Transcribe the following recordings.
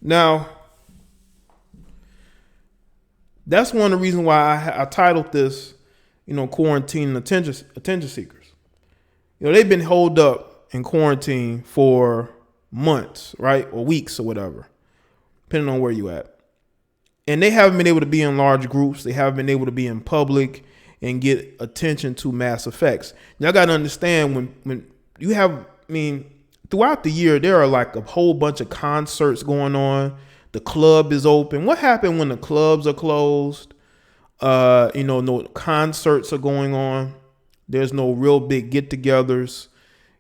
Now, that's one of the reasons why I titled this, quarantine attention seekers. They've been holed up in quarantine for months, right? Or weeks or whatever, depending on where you at. And they haven't been able to be in large groups. They haven't been able to be in public and get attention to mass effects. Y'all got to understand when you have, throughout the year, there are like a whole bunch of concerts going on. The club is open. What happened when the clubs are closed? No concerts are going on. There's no real big get-togethers.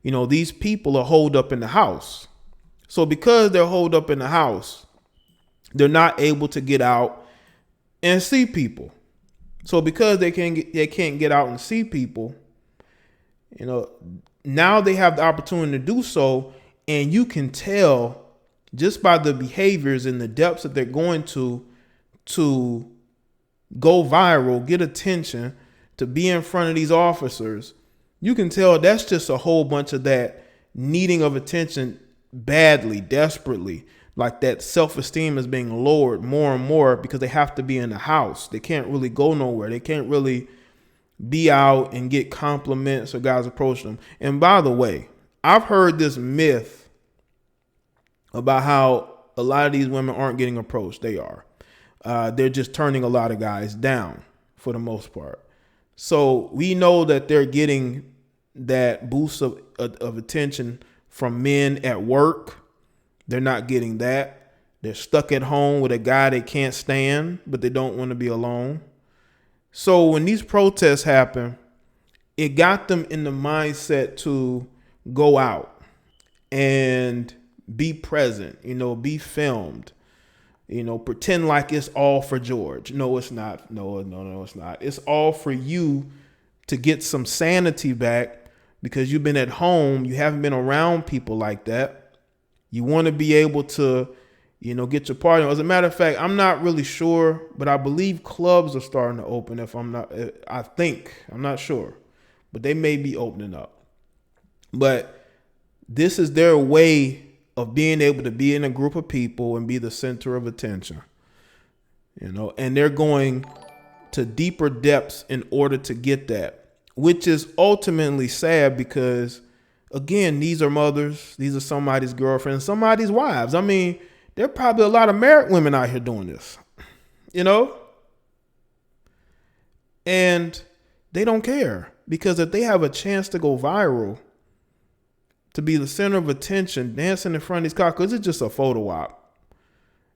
These people are holed up in the house. So because they're holed up in the house, they're not able to get out and see people. So because they can't get out and see people, now they have the opportunity to do so, and you can tell just by the behaviors and the depths that they're going to go viral, get attention, to be in front of these officers. You can tell that's just a whole bunch of that needing of attention badly, desperately. Like that self-esteem is being lowered more and more because they have to be in the house. They can't really go nowhere. They can't really be out and get compliments or guys approach them. And by the way, I've heard this myth about how a lot of these women aren't getting approached. They are. They're just turning a lot of guys down for the most part. So we know that they're getting that boost of attention from men at work. They're not getting that. They're stuck at home with a guy they can't stand, but they don't want to be alone. So when these protests happen, it got them in the mindset to go out and be present, be filmed, pretend like it's all for George. No, it's not. No, it's not. It's all for you to get some sanity back because you've been at home. You haven't been around people like that. You want to be able to, get your party. As a matter of fact, I'm not really sure, but I believe clubs are starting to open. I'm not sure, but they may be opening up. But this is their way of being able to be in a group of people and be the center of attention, and they're going to deeper depths in order to get that, which is ultimately sad because, again, these are mothers. These are somebody's girlfriends, somebody's wives. There are probably a lot of married women out here doing this, and they don't care because if they have a chance to go viral, to be the center of attention, dancing in front of these cars, because it's just a photo op.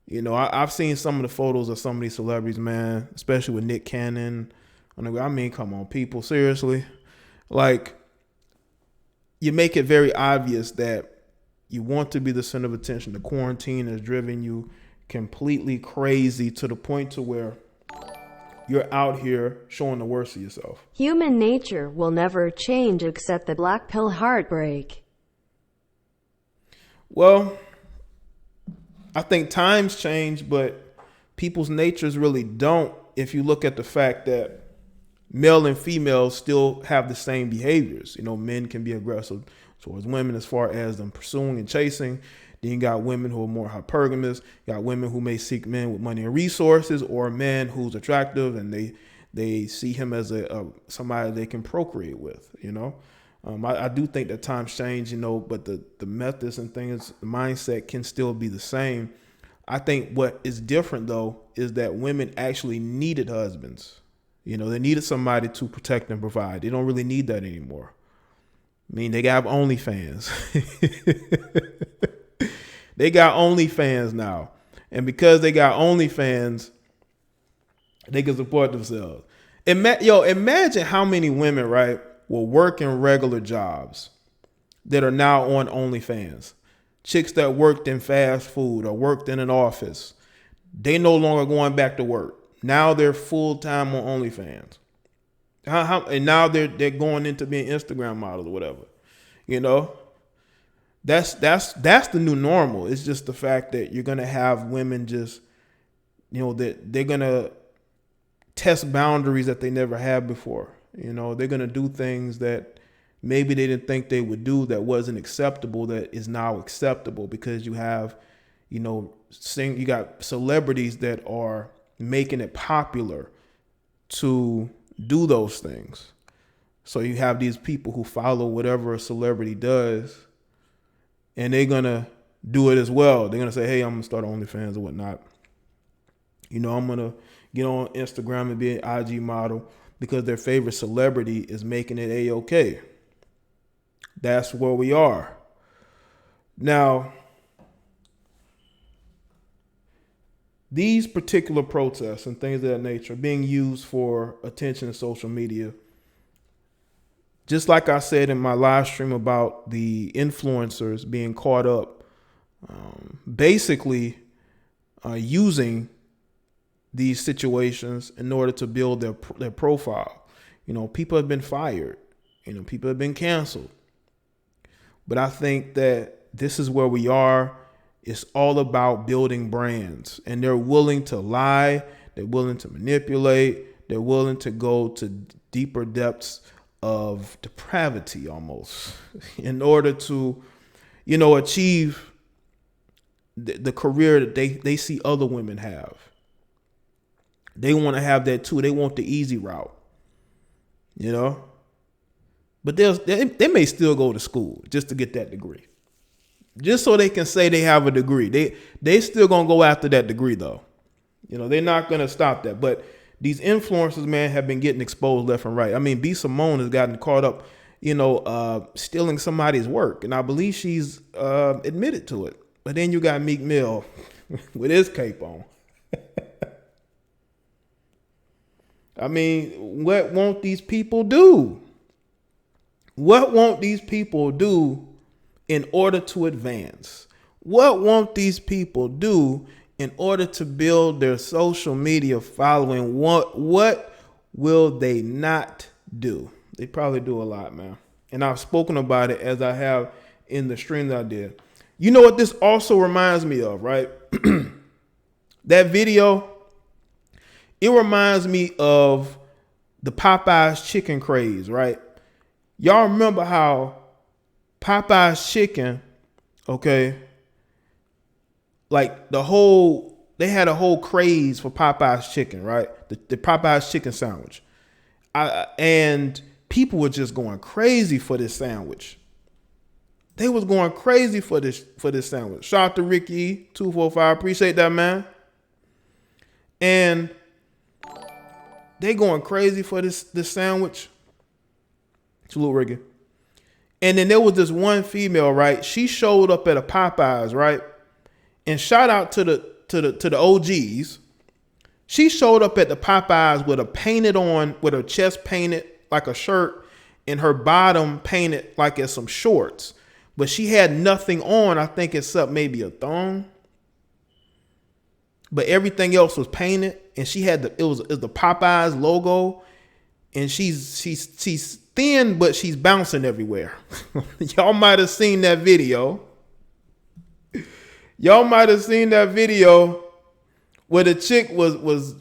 I've seen some of the photos of some of these celebrities, man, especially with Nick Cannon. Come on, people, seriously. Like, you make it very obvious that you want to be the center of attention. The quarantine has driven you completely crazy to the point to where you're out here showing the worst of yourself. Human nature will never change except the black pill heartbreak. Well, I think times change, but people's natures really don't. If you look at the fact that male and female still have the same behaviors, men can be aggressive towards women as far as them pursuing and chasing. Then you got women who are more hypergamous. You got women who may seek men with money and resources, or a man who's attractive and they see him as somebody they can procreate with, I do think that times change, but the methods and things, the mindset can still be the same. I think what is different, though, is that women actually needed husbands. They needed somebody to protect and provide. They don't really need that anymore. They got OnlyFans. They got OnlyFans now. And because they got OnlyFans, they can support themselves. Imagine how many women, right, will work in regular jobs that are now on OnlyFans. Chicks that worked in fast food or worked in an office, they no longer going back to work. Now they're full time on OnlyFans. And now they're going into being Instagram models or whatever. That's the new normal. It's just the fact that you're gonna have women just, that they're gonna test boundaries that they never had before. They're gonna do things that maybe they didn't think they would do that wasn't acceptable, that is now acceptable because you have, you got celebrities that are making it popular to do those things. So you have these people who follow whatever a celebrity does, and they're gonna do it as well. They're gonna say, hey, I'm gonna start OnlyFans or whatnot. I'm gonna get on Instagram and be an IG model because their favorite celebrity is making it A-OK. That's where we are. Now, these particular protests and things of that nature are being used for attention in social media. Just like I said in my live stream about the influencers being caught up, basically using these situations in order to build their profile. People have been fired. People have been canceled. But I think that this is where we are. It's all about building brands, and they're willing to lie. They're willing to manipulate. They're willing to go to deeper depths of depravity almost in order to, achieve the career that they see other women have. They want to have that too. They want the easy route, but they may still go to school just to get that degree, just so they can say they have a degree. They still gonna go after that degree though. They're not gonna stop that. But these influencers, man, have been getting exposed left and right. I mean, B. Simone has gotten caught up, stealing somebody's work, and I believe she's admitted to it. But then you got Meek Mill with his cape on. I mean, what won't these people do? What won't these people do in order to advance? What won't these people do in order to build their social media following? What will they not do? They probably do a lot, man. And I've spoken about it as I have in the stream that I did. You know what this also reminds me of, right? That video, it reminds me of the Popeyes chicken craze, right? Y'all remember how Popeyes chicken, okay, like they had a whole craze for Popeyes chicken, right? The Popeyes chicken sandwich. And people were just going crazy for this sandwich. They was going crazy for this sandwich. Shout out to Ricky 245. Appreciate that, man. And they going crazy for this sandwich. Salute, Ricky. And then there was this one female, right? She showed up at a Popeyes, right? And shout out to the OGs. She showed up at the Popeyes with her chest painted like a shirt and her bottom painted like it's some shorts. But she had nothing on, I think except maybe a thong. But everything else was painted, and she had it was the Popeyes logo, and she's thin, but she's bouncing everywhere. Y'all might have seen that video. Y'all might have seen that video where the chick was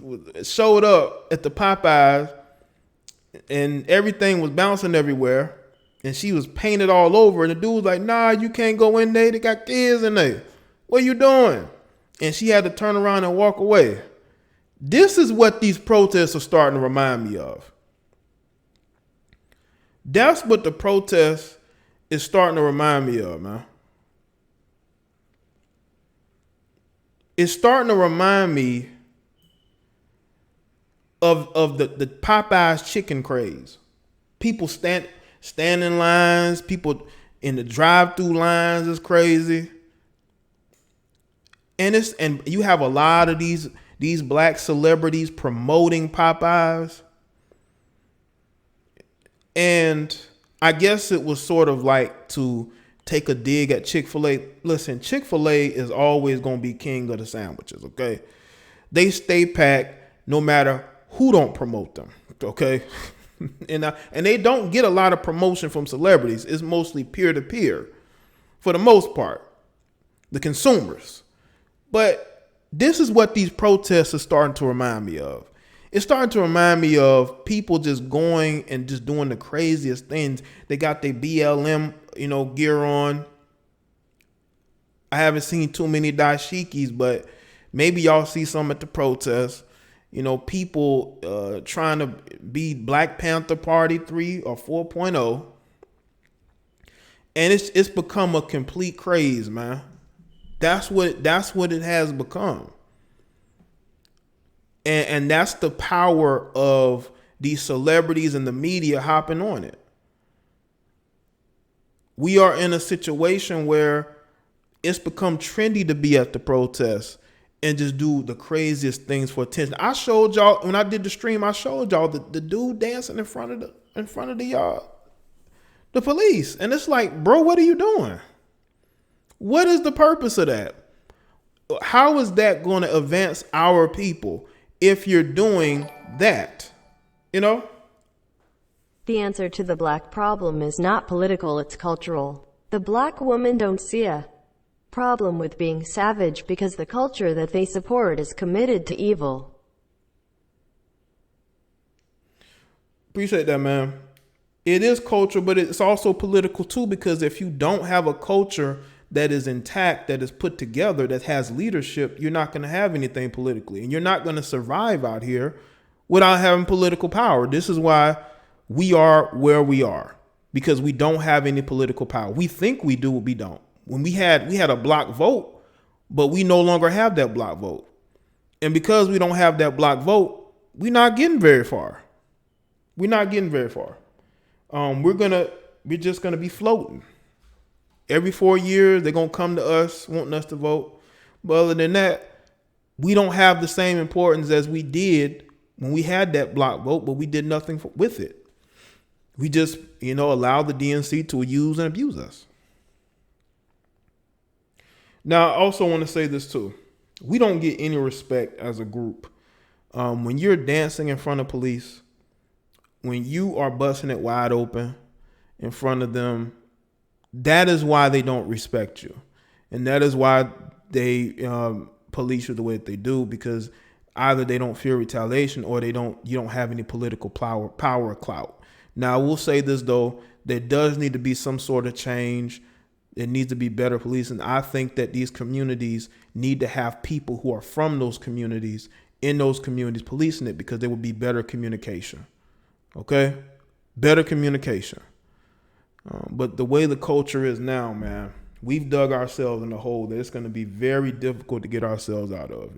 showed up at the Popeyes, and everything was bouncing everywhere. And she was painted all over. And the dude was like, nah, you can't go in there. They got kids in there. What are you doing? And she had to turn around and walk away. This is what these protests are starting to remind me of. That's what the protest is starting to remind me of, man. It's starting to remind me of the Popeyes chicken craze. People stand in lines, people in the drive-through lines is crazy. And you have a lot of these black celebrities promoting Popeyes. And I guess it was sort of like to take a dig at Chick-fil-A. Listen, Chick-fil-A is always going to be king of the sandwiches, okay? They stay packed no matter who don't promote them, okay? And they don't get a lot of promotion from celebrities. It's mostly peer-to-peer for the most part, the consumers. But this is what these protests are starting to remind me of. It's starting to remind me of people just going and just doing the craziest things. They got their BLM, gear on. I haven't seen too many dashikis, but maybe y'all see some at the protests. You know, people trying to be Black Panther Party 3 or 4.0. And it's become a complete craze, man. That's what it has become. And that's the power of these celebrities and the media hopping on it. We are in a situation where it's become trendy to be at the protests and just do the craziest things for attention. I showed y'all when I did the stream. I showed y'all the dude dancing in front of the police, and it's like, bro, what are you doing? What is the purpose of that? How is that going to advance our people if you're doing that? You know? The answer to the black problem is not political, it's cultural. The black women don't see a problem with being savage because the culture that they support is committed to evil. Appreciate that, man. It is culture, but it's also political too, because if you don't have a culture that is intact, that is put together, that has leadership, you're not going to have anything politically, and you're not going to survive out here without having political power. This is why we are where we are, because we don't have any political power. We think we do, but we don't. When we had a block vote, but we no longer have that block vote. And because we don't have that block vote, we're not getting very far. We're not getting very far. We're just gonna be floating. Every 4 years, they're gonna come to us wanting us to vote. But other than that, we don't have the same importance as we did when we had that block vote, but we did nothing with it. We just, allowed the DNC to use and abuse us. Now, I also want to say this too. We don't get any respect as a group. When you're dancing in front of police, when you are busting it wide open in front of them, that is why they don't respect you. And that is why they police you the way that they do, because either they don't fear retaliation or you don't have any political power or clout. Now, I will say this though, there does need to be some sort of change. It needs to be better policing. I think that these communities need to have people who are from those communities in those communities policing it, because there would be better communication. Okay? Better communication. But the way the culture is now, man, we've dug ourselves in a hole that it's going to be very difficult to get ourselves out of,